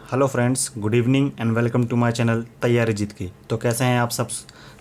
Hello friends, good evening and welcome to my channel तैयारी जीत की। तो कैसे हैं आप सब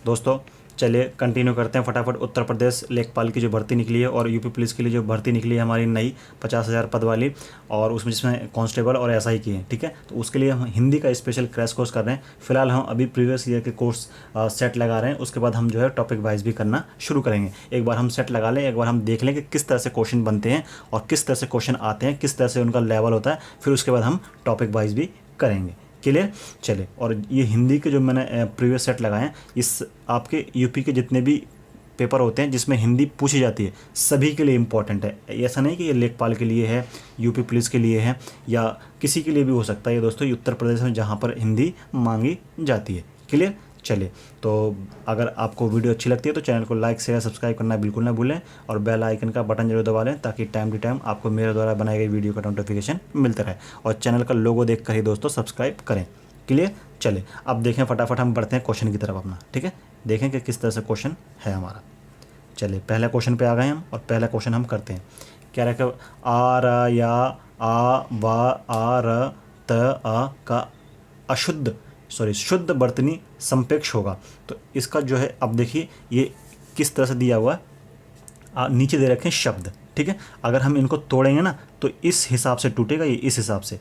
दोस्तों। चलिए कंटिन्यू करते हैं फटाफट। उत्तर प्रदेश लेखपाल की जो भर्ती निकली है और यूपी पुलिस के लिए जो भर्ती निकली है हमारी नई 50,000 पद वाली, और उसमें जिसमें कांस्टेबल और एसआई की है, ठीक है। तो उसके लिए हम हिंदी का स्पेशल क्रैश कोर्स कर रहे हैं। फिलहाल हम अभी प्रीवियस ईयर के कोर्स सेट लगा रहे हैं। उसके बाद हम जो है टॉपिक वाइज भी करना शुरू करेंगे। एक बार हम सेट लगा लें, एक बार हम देख लें कि किस तरह से क्वेश्चन बनते हैं और किस तरह से क्वेश्चन आते हैं, किस तरह से उनका लेवल होता है। फिर उसके बाद हम टॉपिक वाइज भी करेंगे। क्लियर। चले, और ये हिंदी के जो मैंने प्रीवियस सेट लगाए हैं, इस आपके यूपी के जितने भी पेपर होते हैं जिसमें हिंदी पूछी जाती है सभी के लिए इम्पॉर्टेंट है। ऐसा नहीं कि ये लेखपाल के लिए है, यूपी पुलिस के लिए है, या किसी के लिए भी हो सकता है ये दोस्तों, उत्तर प्रदेश में जहाँ पर हिंदी मांगी जाती है। क्लियर। चलिए, तो अगर आपको वीडियो अच्छी लगती है तो चैनल को लाइक शेयर सब्सक्राइब करना बिल्कुल ना भूलें, और बेल आइकन का बटन जरूर दबा लें ताकि टाइम टू टाइम आपको मेरे द्वारा बनाई गई वीडियो का नोटिफिकेशन मिलता रहे। और चैनल का लोगो देख कर ही दोस्तों सब्सक्राइब करें। क्लियर। चले, अब देखें फटाफट हम बढ़ते हैं क्वेश्चन की तरफ अपना, ठीक है। देखें कि किस तरह से क्वेश्चन है हमारा। चलिए, पहले क्वेश्चन पे आ गए हम, और पहला क्वेश्चन हम करते हैं। क्या रखा? आ र या आ व आ र त अ का अशुद्ध शुद्ध वर्तनी संपेक्ष होगा। तो इसका जो है, अब देखिए ये किस तरह से दिया हुआ है। नीचे दे रखे हैं शब्द, ठीक है। अगर हम इनको तोड़ेंगे ना तो इस हिसाब से टूटेगा, ये इस हिसाब से।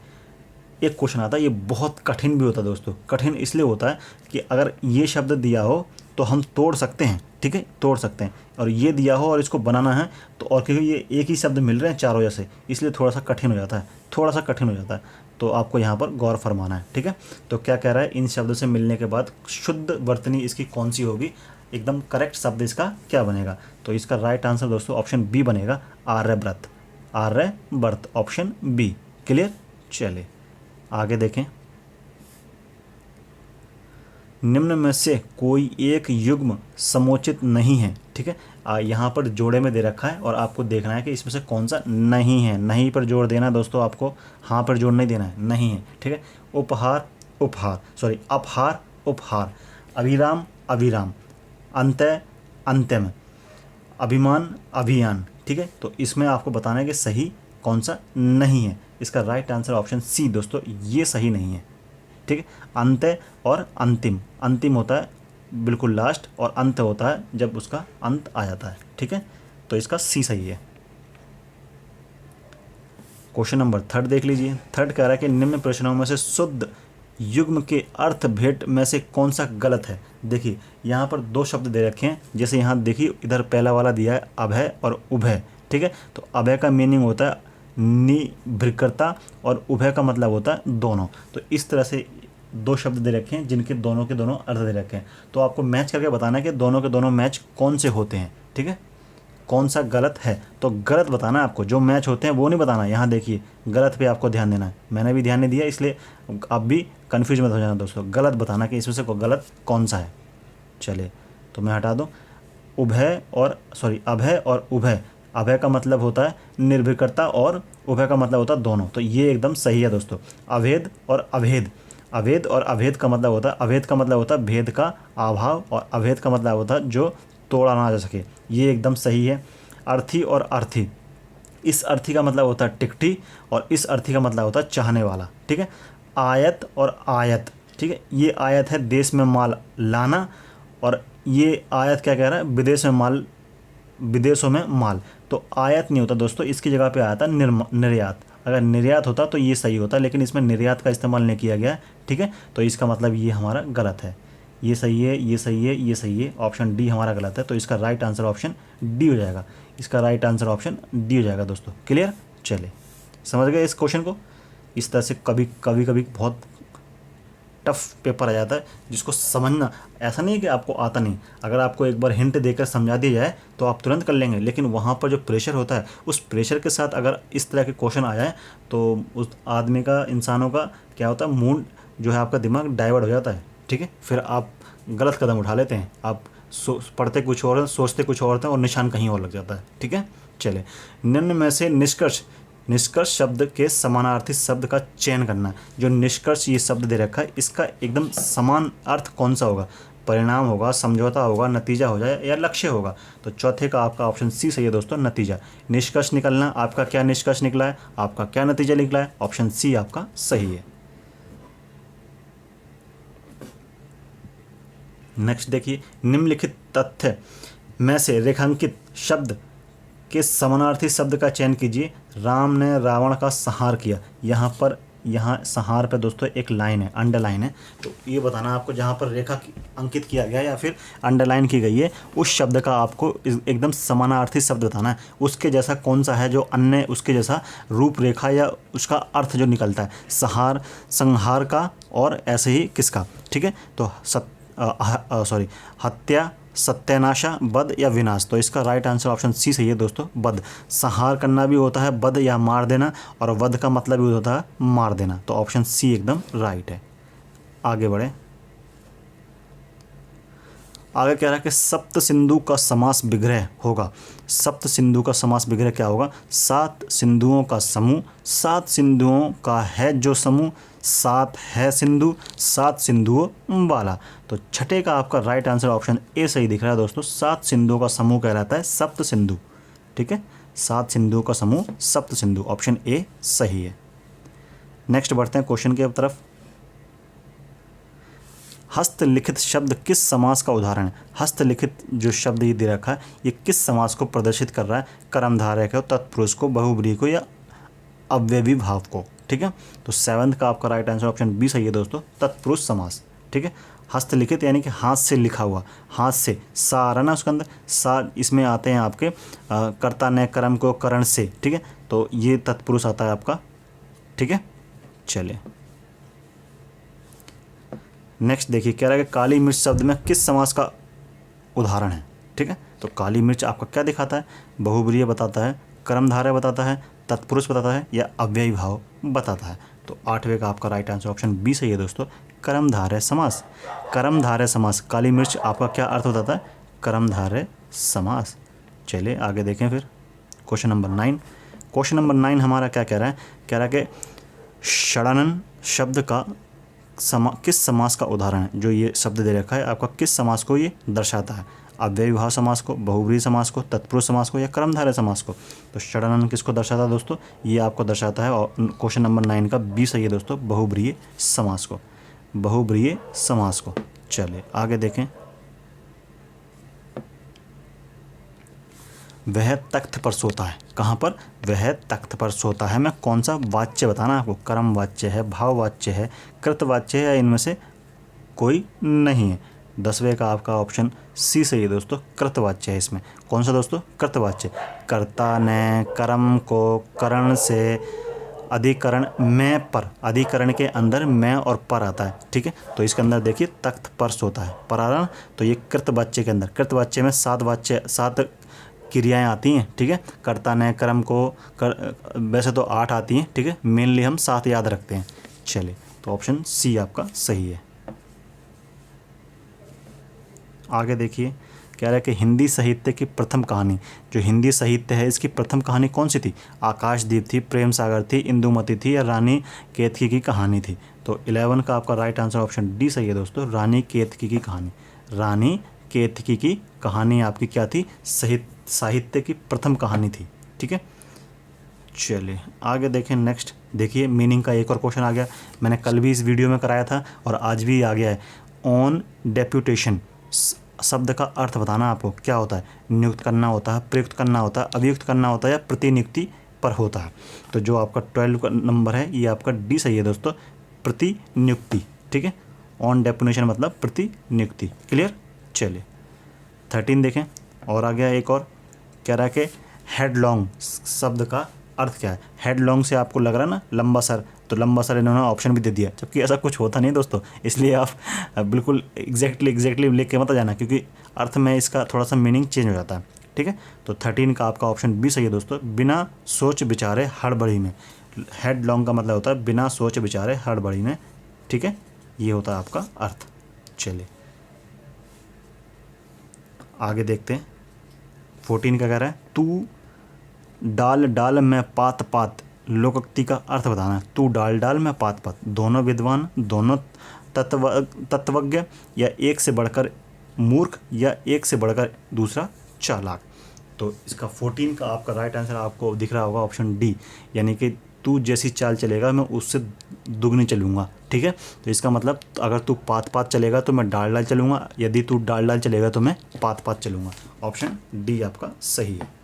एक क्वेश्चन आता है, ये बहुत कठिन भी होता है दोस्तों। कठिन इसलिए होता है कि अगर ये शब्द दिया हो तो हम तोड़ सकते हैं, ठीक है, तोड़ सकते हैं। और ये दिया हो और इसको बनाना है तो, और क्योंकि ये एक ही शब्द मिल रहे हैं चारों जैसे, इसलिए थोड़ा सा कठिन हो जाता है, थोड़ा सा कठिन हो जाता है। तो आपको यहाँ पर गौर फरमाना है, ठीक है। तो क्या कह रहा है, इन शब्दों से मिलने के बाद शुद्ध वर्तनी इसकी कौन सी होगी, एकदम करेक्ट शब्द इसका क्या बनेगा। तो इसका राइट आंसर दोस्तों ऑप्शन बी बनेगा, Aryavrat. Aryavrat, option B. Clear. चलिए आगे देखें। निम्न में से कोई एक युग्म समुचित नहीं है, ठीक है। यहाँ पर जोड़े में दे रखा है और आपको देखना है कि इसमें से कौन सा नहीं है। नहीं पर जोड़ देना दोस्तों आपको, हाँ पर जोड़ नहीं देना है, नहीं है, ठीक है। उपहार उपहार, सॉरी अपहार उपहार, अभिराम अभिराम, अंत्य अंत्यम, अभिमान अभियान, ठीक है। तो इसमें आपको बताना है कि सही कौन सा नहीं है। इसका राइट आंसर ऑप्शन सी दोस्तों, ये सही नहीं है, ठीक है। अंत्य और अंतिम, अंतिम होता है बिल्कुल लास्ट, और अंत होता है जब उसका अंत आ जाता है, ठीक है। तो इसका सी सही है। क्वेश्चन नंबर 3 देख लीजिए। 3 कह रहा है कि निम्न प्रश्नों में से शुद्ध युग्म के अर्थ भेद में से कौन सा गलत है। देखिए यहाँ पर दो शब्द दे रखे हैं, जैसे यहाँ देखिए इधर पहला वाला दिया है अभय और उभय, ठीक है। तो अभय का मीनिंग होता है निर्भीकता, और उभय का मतलब होता है दोनों। तो इस तरह से दो शब्द दे रखे हैं जिनके दोनों के दोनों अर्थ दे रखे हैं। तो आपको मैच करके बताना है कि दोनों के दोनों मैच कौन से होते हैं, ठीक है। कौन सा गलत है, तो गलत बताना है आपको, जो मैच होते हैं वो नहीं बताना। यहाँ देखिए गलत पे आपको ध्यान देना है, मैंने भी ध्यान नहीं दिया, इसलिए आप भी कन्फ्यूज मत हो जाना दोस्तों। गलत बताना कि इसमें से गलत कौन सा है। चलिए तो मैं हटा दूँ। अभय और उभय। अभय का मतलब होता है निर्भीकता और उभय का मतलब होता है दोनों। तो ये एकदम सही है दोस्तों। अभेद और अभेद, अभेद और अभेद का मतलब होता है, अभेद का मतलब होता है भेद का अभाव, और अभेद का मतलब होता है जो तोड़ा ना जा सके। ये एकदम सही है। अर्थी और अर्थी, इस अर्थी का मतलब होता है टिकटी, और इस अर्थी का मतलब होता है चाहने वाला, ठीक है। आयत और आयत, ठीक है। ये आयत है देश में माल लाना, और ये आयत क्या कह रहा है, विदेश में माल, विदेशों में माल। तो आयत नहीं होता दोस्तों, इसकी जगह पे आया था निर्यात। अगर निर्यात होता तो ये सही होता, लेकिन इसमें निर्यात का इस्तेमाल नहीं किया गया है, ठीक है। तो इसका मतलब ये हमारा गलत है। ये सही है, ये सही है, ये सही है, ऑप्शन डी हमारा गलत है। तो इसका राइट आंसर ऑप्शन डी हो जाएगा। इसका राइट आंसर ऑप्शन डी हो जाएगा दोस्तों। क्लियर। चले, समझ गए इस क्वेश्चन को। इस तरह से कभी कभी बहुत टफ पेपर आ जाता है जिसको समझना, ऐसा नहीं है कि आपको आता नहीं। अगर आपको एक बार हिंट देकर समझा दिया जाए तो आप तुरंत कर लेंगे, लेकिन वहाँ पर जो प्रेशर होता है, उस प्रेशर के साथ अगर इस तरह के क्वेश्चन आ जाए तो उस आदमी का, इंसानों का क्या होता है, मूड जो है आपका दिमाग डाइवर्ट हो जाता है, ठीक है। फिर आप गलत कदम उठा लेते हैं, आप पढ़ते कुछ और सोचते कुछ और हैं और निशान कहीं और लग जाता है, ठीक है। चले, निम्न में से निष्कर्ष, निष्कर्ष शब्द के समानार्थी शब्द का चयन करना। जो निष्कर्ष ये शब्द दे रखा है, इसका एकदम समान अर्थ कौन सा होगा। परिणाम होगा, समझौता होगा, नतीजा हो जाए, या लक्ष्य होगा। तो चौथे का आपका ऑप्शन सी सही है दोस्तों, नतीजा। निष्कर्ष निकलना, आपका क्या निष्कर्ष निकला है, आपका क्या नतीजा निकला है, ऑप्शन सी आपका सही है। नेक्स्ट देखिए, निम्नलिखित तथ्य में से रेखांकित शब्द के समानार्थी शब्द का चयन कीजिए। राम ने रावण का संहार किया। यहाँ संहार पे दोस्तों एक लाइन है, अंडरलाइन है, तो ये बताना आपको जहाँ पर रेखा अंकित किया गया या फिर अंडरलाइन की गई है उस शब्द का आपको एकदम समानार्थी शब्द बताना है। उसके जैसा कौन सा है जो अन्य उसके जैसा रूपरेखा या उसका अर्थ जो निकलता है, संहार का और ऐसे ही किसका। ठीक है, तो हत्या, सत्यानाशा, वध या विनाश। तो इसका राइट आंसर ऑप्शन सी सही है दोस्तों, वध। संहार करना भी होता है वध या मार देना, और वध का मतलब भी होता है मार देना। तो ऑप्शन सी एकदम राइट है। आगे बढ़े, आगे कह रहा है कि सप्त सिंधु का समास विग्रह होगा। सप्त सिंधु का समास विग्रह क्या होगा? 7 सिंधुओं का समूह, 7 सिंधुओं का है जो समूह, 7 है सिंधु, 7 सिंधुओं वाला। तो छठे का आपका राइट आंसर ऑप्शन ए सही दिख रहा है दोस्तों। 7 सिंधुओं का समूह कहलाता है सप्त सिंधु। ठीक है, 7 सिंधुओं का समूह सप्त सिंधु, ऑप्शन ए सही है। नेक्स्ट बढ़ते हैं क्वेश्चन की तरफ। हस्तलिखित शब्द किस समास का उदाहरण है? हस्तलिखित जो शब्द ये दे रखा है ये किस समास को प्रदर्शित कर रहा है? कर्मधारय को, तत्पुरुष को, बहुब्रीहि को या अव्ययी भाव को। ठीक है, तो 7th का आपका राइट आंसर ऑप्शन बी सही है दोस्तों, तत्पुरुष समास। ठीक है, हस्तलिखित यानी कि हाथ से लिखा हुआ, हाथ से, सा आ रहा ना उसके अंदर, सा इसमें आते हैं आपके कर्ता ने कर्म को करण से। ठीक है, तो ये तत्पुरुष आता है आपका। ठीक है, चलिए नेक्स्ट देखिए, कह रहा है कि काली मिर्च शब्द में किस समास का उदाहरण है? ठीक है, तो काली मिर्च आपका क्या दिखाता है? बहुब्रीहि बताता है, कर्मधारय बताता है, तत्पुरुष बताता है या अव्ययी भाव बताता है। तो 8वें का आपका राइट आंसर ऑप्शन बी सही है दोस्तों, कर्मधारय समास। कर्मधारय समास, काली मिर्च आपका क्या अर्थ बताता है? कर्मधारय समास। चलिए आगे देखें फिर क्वेश्चन नंबर 9। क्वेश्चन नंबर 9 हमारा क्या कह रहा है? कह रहा है कि षडानन शब्द का किस समास का उदाहरण है? जो ये शब्द दे रखा है आपका किस समास को ये दर्शाता है? अव्ययी भाव समास को, बहुब्रीहि समास को, तत्पुरुष समास को या कर्मधारय समास को। तो षडानन किसको दर्शाता है दोस्तों? ये आपको दर्शाता है, और क्वेश्चन नंबर 9 का बी सही है दोस्तों, बहुब्रीहि समास को, बहुब्रीहि समास को। चलिए आगे देखें। वह तख्त पर सोता है। कहाँ पर? वह तख्त पर सोता है में कौन सा वाच्य बताना आपको? कर्म वाच्य है, भाव वाच्य है, कृत वाच्य है या इनमें से कोई नहीं है? 10वें का आपका ऑप्शन सी सही है दोस्तों, कृत वाच्य है। इसमें कौन सा दोस्तों? कृत वाच्य। कर्ता ने कर्म को करण से, अधिकरण में पर, अधिकरण के अंदर में और पर आता है। ठीक है, तो इसके अंदर देखिए तख्त पर सोता है, पर आ रहा ना, तो ये कृत वाच्य के अंदर, कृत वाच्य में 7 क्रियाएं आती हैं। ठीक है, कर्ता ने कर्म को वैसे तो 8 आती हैं। ठीक है, मेनली हम 7 याद रखते हैं। चलिए, तो ऑप्शन सी आपका सही है। आगे देखिए, कह रहा है कि हिंदी साहित्य की प्रथम कहानी, जो हिंदी साहित्य है इसकी प्रथम कहानी कौन सी थी? आकाशदीप थी, प्रेम सागर थी, इंदुमती थी या रानी केतकी की कहानी थी? तो 11 का आपका राइट आंसर ऑप्शन डी सही है दोस्तों, रानी केतकी की कहानी। रानी केतकी की कहानी आपकी क्या थी? साहित्य की प्रथम कहानी थी। ठीक है, चलिए आगे देखें। नेक्स्ट देखिए, मीनिंग का एक और क्वेश्चन आ गया। मैंने कल भी इस वीडियो में कराया था और आज भी आ गया है। ऑन डेप्यूटेशन शब्द का अर्थ बताना आपको क्या होता है? नियुक्त करना होता है, प्रयुक्त करना होता है, अभियुक्त करना होता है या प्रतिनियुक्ति पर होता है? तो जो आपका 12 का नंबर है ये आपका डी सही है दोस्तों, प्रतिनियुक्ति। ठीक है, ऑन डेप्यूटेशन मतलब प्रतिनियुक्ति। क्लियर? चलिए 13 देखें, और आ गया एक और। कह रहा है कि हेडलॉन्ग शब्द का अर्थ क्या है? हेडलॉन्ग से आपको लग रहा है ना लंबा सर, तो लंबा सर इन्होंने ऑप्शन भी दे दिया, जबकि ऐसा कुछ होता नहीं दोस्तों। इसलिए आप बिल्कुल एग्जैक्टली लिख के मत जाना, क्योंकि अर्थ में इसका थोड़ा सा मीनिंग चेंज हो जाता है। ठीक है, तो 13 का आपका ऑप्शन बी सही है दोस्तों, बिना सोच विचारे हड़बड़ी में। हेडलॉन्ग का मतलब होता है बिना सोच विचारे हड़बड़ी में। ठीक है, ये होता है आपका अर्थ। चलिए आगे देखते हैं। 14 का कह रहा है, तू डाल डाल में पात पात, लोकोक्ति का अर्थ बताना है। तू डाल डाल में पात पात, दोनों विद्वान, दोनों तत्वज्ञ या एक से बढ़कर मूर्ख या एक से बढ़कर दूसरा चालाक। तो इसका 14 का आपका राइट आंसर आपको दिख रहा होगा ऑप्शन डी, यानी कि तू जैसी चाल चलेगा मैं उससे दुगनी चलूँगा। ठीक है। तो इसका मतलब अगर तू पात पात चलेगा तो मैं डाल डाल चलूँगा, यदि तू डाल डाल चलेगा तो मैं पात पात चलूँगा। ऑप्शन डी आपका सही है।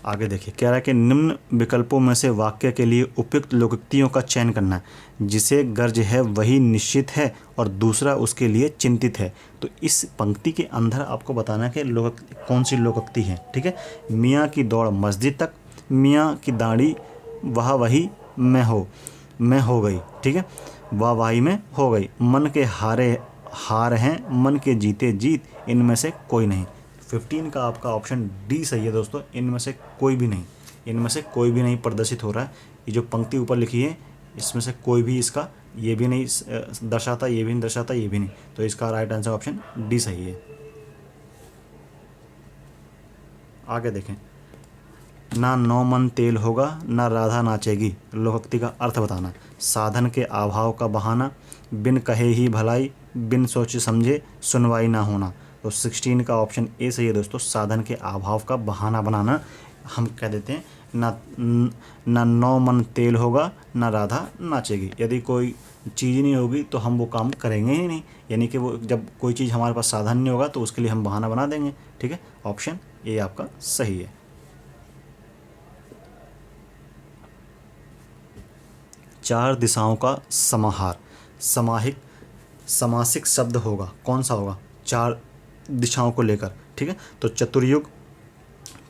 आगे देखिए, कह रहा है कि निम्न विकल्पों में से वाक्य के लिए उपयुक्त लोकोक्तियों का चयन करना है। जिसे गर्ज है वही निश्चित है और दूसरा उसके लिए चिंतित है। तो इस पंक्ति के अंदर आपको बताना है कि कौन सी लोकोक्ति है, ठीक है। मियाँ की दौड़ मस्जिद तक, मियाँ की दाढ़ी वाह वही में हो गई, ठीक है, वाह वाही में हो गई। मन के हार हैं, मन के जीते जीत, इनमें से कोई नहीं। 15 का आपका ऑप्शन डी सही है दोस्तों, इनमें से कोई भी नहीं, इनमें से कोई भी नहीं प्रदर्शित हो रहा है। ये जो पंक्ति ऊपर लिखी है इसमें से कोई भी इसका ये भी नहीं दर्शाता, ये भी नहीं दर्शाता, ये भी नहीं। तो इसका राइट आंसर ऑप्शन डी सही है। आगे देखें, ना 9 मन तेल होगा ना राधा नाचेगी, लोकोक्ति का अर्थ बताना। साधन के अभाव का बहाना, बिन कहे ही भलाई, बिन सोचे समझे सुनवाई ना होना। तो 16 का ऑप्शन ए सही है दोस्तों, साधन के अभाव का बहाना बनाना। हम कह देते हैं ना 9 मन तेल होगा ना राधा नाचेगी। यदि कोई चीज़ नहीं होगी तो हम वो काम करेंगे ही नहीं, यानी कि वो जब कोई चीज़ हमारे पास साधन नहीं होगा तो उसके लिए हम बहाना बना देंगे, ठीक है। ऑप्शन ए आपका सही है। चार दिशाओं का समाहार समासिक शब्द होगा, कौन सा होगा, चार दिशाओं को लेकर, ठीक है। तो चतुर्युग,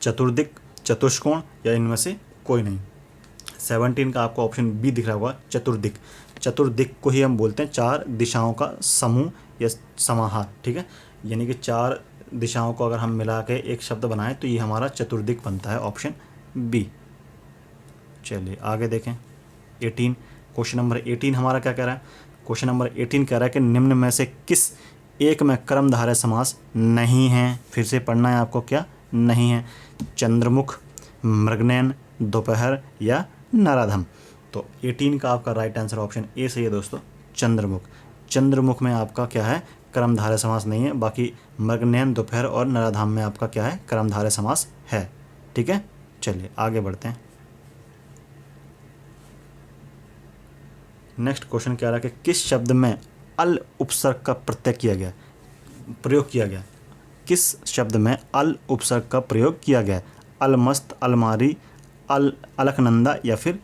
चतुर्दिक, चतुष्कोण या इनमें से कोई नहीं। 17 का आपको ऑप्शन बी दिख रहा होगा, चतुर्दिक। चतुर्दिक को ही हम बोलते हैं चार दिशाओं का समूह या समाहार, ठीक है। यानी कि चार दिशाओं को अगर हम मिला के एक शब्द बनाएं तो ये हमारा चतुर्दिक बनता है, ऑप्शन बी। चलिए आगे देखें, 18, क्वेश्चन नंबर 18 हमारा क्या कह रहा है। क्वेश्चन नंबर 18 कह रहा है कि निम्न में से किस एक में कर्मधारय समास नहीं है। फिर से पढ़ना है आपको, क्या नहीं है। चंद्रमुख, मृगनयन, दोपहर या नराधम। तो 18 का आपका राइट आंसर ऑप्शन ए सही है दोस्तों, चंद्रमुख। चंद्रमुख में आपका क्या है, कर्मधारय समास नहीं है। बाकी मृगनयन, दोपहर और नराधाम में आपका क्या है, कर्मधारय समास है, ठीक है। चलिए आगे बढ़ते हैं। नेक्स्ट क्वेश्चन क्या रहा है कि किस शब्द में अल उपसर्ग का प्रयोग किया गया। किस शब्द में अल उपसर्ग का प्रयोग किया गया। अलमस्त, अलमारी, अलकनंदा या फिर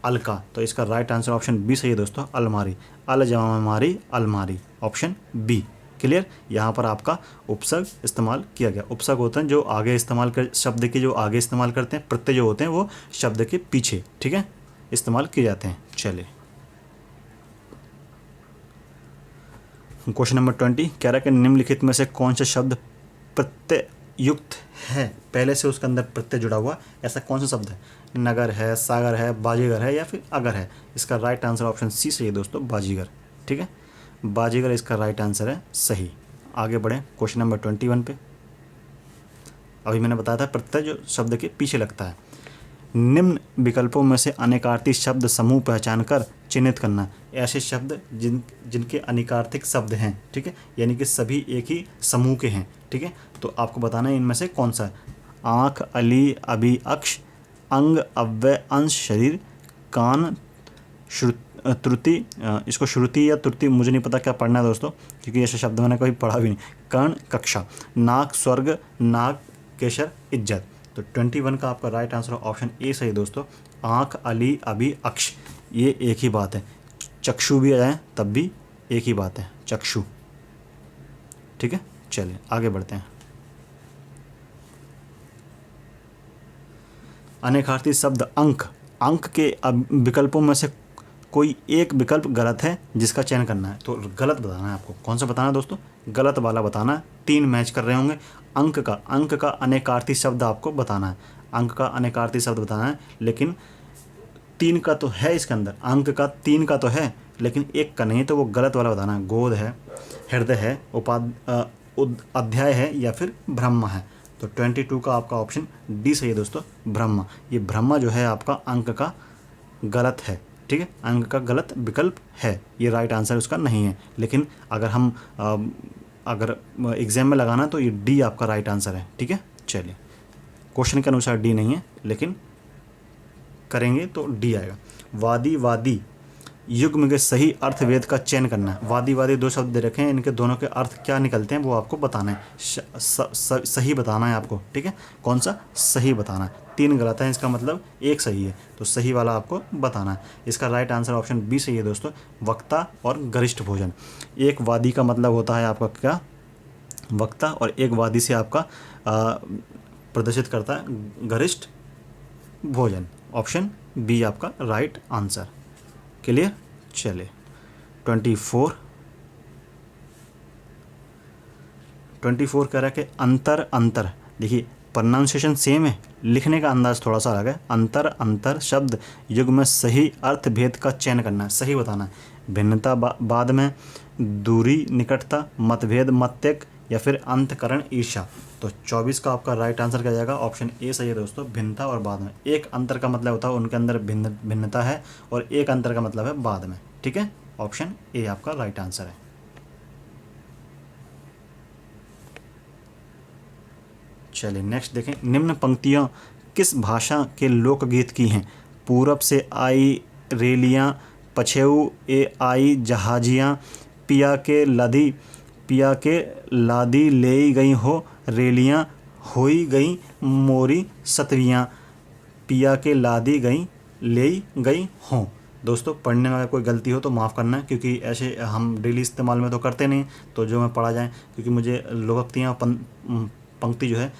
अलका। तो इसका राइट आंसर ऑप्शन बी सही है दोस्तों, अलमारी। अल जमा मारी, अलमारी, ऑप्शन बी। क्लियर, यहाँ पर आपका उपसर्ग इस्तेमाल किया गया। उपसर्ग होते हैं जो आगे इस्तेमाल कर, शब्द के जो आगे इस्तेमाल करते हैं, प्रत्यय जो होते हैं वो शब्द के पीछे, ठीक है, इस्तेमाल किए जाते हैं। चलिए क्वेश्चन नंबर 20 कह रहा है कि निम्नलिखित में से कौन सा शब्द प्रत्यय युक्त है, पहले से उसके अंदर प्रत्यय जुड़ा हुआ, ऐसा कौन सा शब्द है। नगर है, सागर है, बाजीगर है या फिर अगर है। इसका राइट आंसर ऑप्शन सी सही है दोस्तों, बाजीगर, ठीक है। बाजीगर इसका राइट आंसर है, सही। आगे बढ़ें क्वेश्चन नंबर 21 पे। अभी मैंने बताया था प्रत्यय जो शब्द के पीछे लगता है। निम्न विकल्पों में से अनेकार्थी शब्द समूह पहचान कर चिन्हित करना। ऐसे शब्द जिनके अनेकार्थिक शब्द हैं, ठीक है, यानी कि सभी एक ही समूह के हैं, ठीक है। तो आपको बताना है इनमें से कौन सा है। आँख, अली, अभी, अक्ष, अंग, अव्यय, अंश, शरीर, कान, त्रुटि, इसको श्रुति या त्रुटि मुझे नहीं पता क्या पढ़ना है दोस्तों, क्योंकि ऐसे शब्द मैंने कभी पढ़ा भी नहीं। कर्ण, कक्षा, नाक, स्वर्ग, नाग, केशर, इज्जत। तो 21 का आपका राइट आंसर ऑप्शन ए सही दोस्तों, आँख, अली, अभी, अक्ष, ये एक ही बात है। चक्षु भी आ जाए तब भी एक ही बात है, चक्षु, ठीक है। चलिए आगे बढ़ते हैं। अनेकार्थी शब्द अंक के विकल्पों में से कोई एक विकल्प गलत है जिसका चयन करना है। तो गलत बताना है आपको, कौन सा बताना है दोस्तों, गलत वाला बताना है। 3 मैच कर रहे होंगे। अंक का अनेकार्थी शब्द आपको बताना है, अंक का अनेकार्थी शब्द बताना है, लेकिन 3 का तो है इसके अंदर, अंक का 3 का तो है लेकिन 1 का नहीं, तो वो गलत वाला बताना है। गोद है, हृदय है, अध्याय है या फिर ब्रह्म है। तो 22 का आपका ऑप्शन डी सही है दोस्तों, ब्रह्म। ये ब्रह्म जो है आपका अंक का गलत है, ठीक है, अंक का गलत विकल्प है, ये राइट आंसर उसका नहीं है। लेकिन अगर हम अगर एग्जाम में लगाना तो ये डी आपका राइट आंसर है, ठीक है। चलिए क्वेश्चन के अनुसार डी नहीं है लेकिन करेंगे तो डी आएगा। वादी वादी युग्म के सही अर्थवेद का चयन करना है। वादी वादी दो शब्द दे रखे हैं, इनके दोनों के अर्थ क्या निकलते हैं वो आपको बताना है, सही बताना है आपको, ठीक है। कौन सा सही बताना है, 3 गलत है, इसका मतलब 1 सही है, तो सही वाला आपको बताना है। इसका राइट आंसर ऑप्शन बी सही है दोस्तों, वक्ता और गरिष्ठ भोजन। एक वादी का मतलब होता है आपका क्या, वक्ता, और एक वादी से आपका प्रदर्शित करता है गरिष्ठ भोजन। ऑप्शन बी आपका राइट आंसर। क्लियर। चले 24 कह रहा है कि अंतर अंतर, देखिए प्रोनाउंसिएशन सेम है, लिखने का अंदाज थोड़ा सा अलग है। अंतर अंतर शब्द युग में सही अर्थ भेद का चयन करना है, सही बताना है। भिन्नता बाद में, दूरी निकटता, मतभेद मत्यक, या फिर अंतकरण ईर्ष्या। तो 24 का आपका राइट आंसर क्या जाएगा, ऑप्शन ए सही है दोस्तों, भिन्नता और बाद में। एक अंतर का मतलब होता है उनके अंदर भिन्नता है, और एक अंतर का मतलब है बाद में, ठीक है। ऑप्शन ए आपका राइट आंसर है। चलिए नेक्स्ट देखें, निम्न पंक्तियाँ किस भाषा के लोकगीत की हैं। पूरब से आई रेलियाँ, पछेऊ ए आई जहाजियाँ, पिया के लादी ले गई हो रेलियाँ, होई गई मोरी सतवियाँ, पिया के लादी गई ले गई हों। दोस्तों पढ़ने में अगर कोई गलती हो तो माफ़ करना, क्योंकि ऐसे हम डेली इस्तेमाल में तो करते नहीं, तो जो मैं पढ़ा जाए, क्योंकि मुझे लोकोक्तियाँ पंक्ति जो है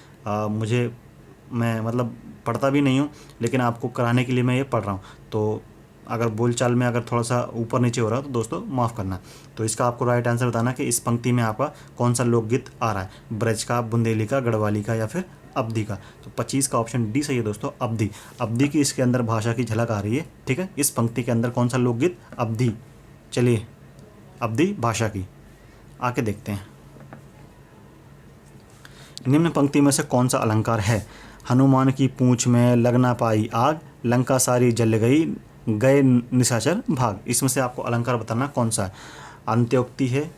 मैं मतलब पढ़ता भी नहीं हूँ, लेकिन आपको कराने के लिए मैं ये पढ़ रहा हूँ। तो अगर बोलचाल में अगर थोड़ा सा ऊपर नीचे हो रहा है तो दोस्तों माफ़ करना। तो इसका आपको राइट आंसर बताना कि इस पंक्ति में आपका कौन सा लोकगीत आ रहा है, ब्रज का, बुंदेली का, गढ़वाली का, या फिर अवधी का। तो 25 का ऑप्शन डी सही है दोस्तों, अवधी। अवधी की इसके अंदर भाषा की झलक आ रही है, ठीक है। इस पंक्ति के अंदर कौन सा लोकगीत, अवधी। चलिए अवधी भाषा की आके देखते हैं। निम्न पंक्ति में से कौन सा अलंकार है। हनुमान की पूंछ में लग ना पाई आग, लंका सारी जल गई, गए निशाचर भाग। इसमें से आपको अलंकार बताना कौन सा है। अंत्योक्ति है,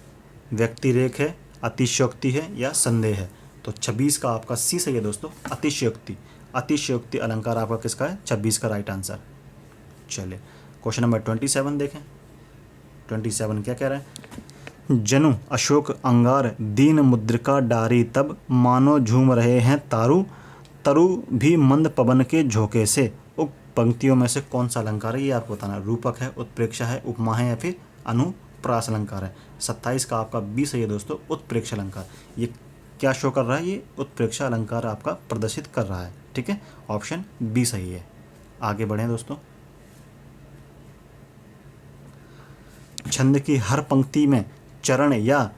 व्यक्तिरेख है, अतिशयोक्ति है, या संदेह है। तो 26 का आपका सी सही है दोस्तों, अतिशयोक्ति। अतिशयोक्ति अलंकार आपका किसका है, 26 का राइट आंसर। चलिए क्वेश्चन नंबर 27 देखें। 27 क्या कह रहा है। जनु अशोक अंगार, दीन मुद्रिका डारी तब, मानो झूम रहे हैं तारू, तरु भी मंद पवन के झोंके से। उक्त पंक्तियों में से कौन सा अलंकार है, ये आपको बताना। रूपक है, उत्प्रेक्षा है, उपमा है, या फिर अनुप्रास अलंकार है। 27 का आपका बी सही है दोस्तों, उत्प्रेक्षा अलंकार। ये क्या शो कर रहा है, ये उत्प्रेक्षा अलंकार आपका प्रदर्शित कर रहा है, ठीक है। ऑप्शन बी सही है। आगे बढ़ें दोस्तों। छंद की हर पंक्ति में चरण या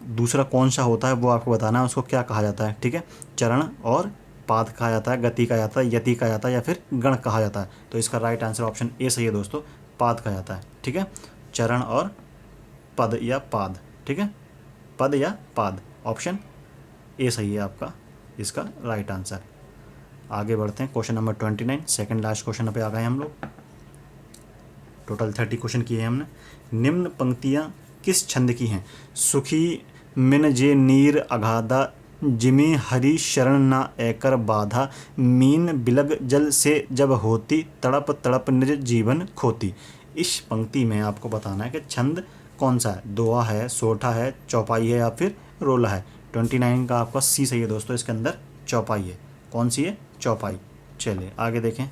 दूसरा कौन सा होता है वो आपको बताना है, उसको क्या कहा जाता है, ठीक है। चरण और पाद कहा जाता है, गति कहा जाता है, यति कहा जाता है, या फिर गण कहा जाता है। तो इसका राइट आंसर ऑप्शन ए सही है दोस्तों, पाद कहा जाता है, ठीक है। चरण और पद या पाद, ठीक है, पद या पाद। ऑप्शन ए सही है आपका इसका राइट आंसर। आगे बढ़ते हैं question number 29, second last question पे आ गए हम लोग। टोटल 30 क्वेश्चन किए हैं हमने। निम्न पंक्तियाँ किस छंद की हैं। सुखी मिन जे नीर अगाधा, जिमी हरि शरण ना एकर बाधा, मीन बिलग जल से जब होती, तड़प तड़प निज जीवन खोती। इस पंक्ति में आपको बताना है कि छंद कौन सा है, दोहा है, सोठा है, चौपाई है, या फिर रोला है। 29 का आपका सी सही है दोस्तों, इसके अंदर चौपाई है। कौन सी है, चौपाई। चलिए आगे देखें।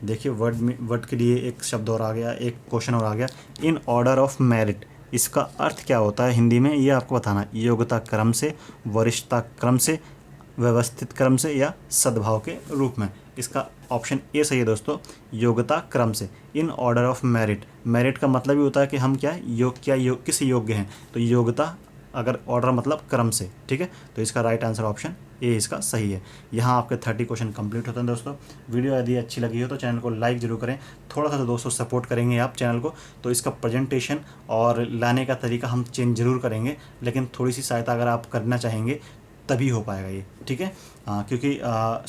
देखिए वर्ड के लिए एक शब्द और आ गया, एक क्वेश्चन और आ गया। इन ऑर्डर ऑफ मेरिट, इसका अर्थ क्या होता है हिंदी में, ये आपको बताना है। योग्यता क्रम से, वरिष्ठता क्रम से, व्यवस्थित क्रम से, या सद्भाव के रूप में। इसका ऑप्शन ए सही है दोस्तों, योग्यता क्रम से। In order of merit, merit का मतलब ही होता है कि हम किस योग्य हैं। तो योग्यता अगर ऑर्डर मतलब क्रम से, ठीक है। तो इसका राइट आंसर ऑप्शन ए इसका सही है। यहाँ आपके 30 क्वेश्चन कंप्लीट होते हैं दोस्तों। वीडियो यदि अच्छी लगी हो तो चैनल को लाइक जरूर करें। थोड़ा सा तो दोस्तों सपोर्ट करेंगे आप चैनल को, तो इसका प्रेजेंटेशन और लाने का तरीका हम चेंज जरूर करेंगे, लेकिन थोड़ी सी सहायता अगर आप करना चाहेंगे तभी हो पाएगा ये, ठीक है। क्योंकि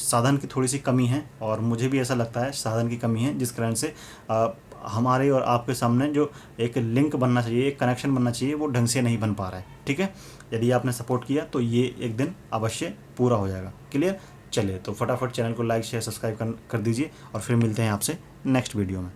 साधन की थोड़ी सी कमी है, और मुझे भी ऐसा लगता है साधन की कमी है, जिस कारण से हमारे और आपके सामने जो एक लिंक बनना चाहिए, एक कनेक्शन बनना चाहिए, वो ढंग से नहीं बन पा रहा है, ठीक है। यदि आपने सपोर्ट किया तो ये एक दिन अवश्य पूरा हो जाएगा। क्लियर। चलिए तो फटाफट चैनल को लाइक शेयर सब्सक्राइब कर दीजिए और फिर मिलते हैं आपसे नेक्स्ट वीडियो में।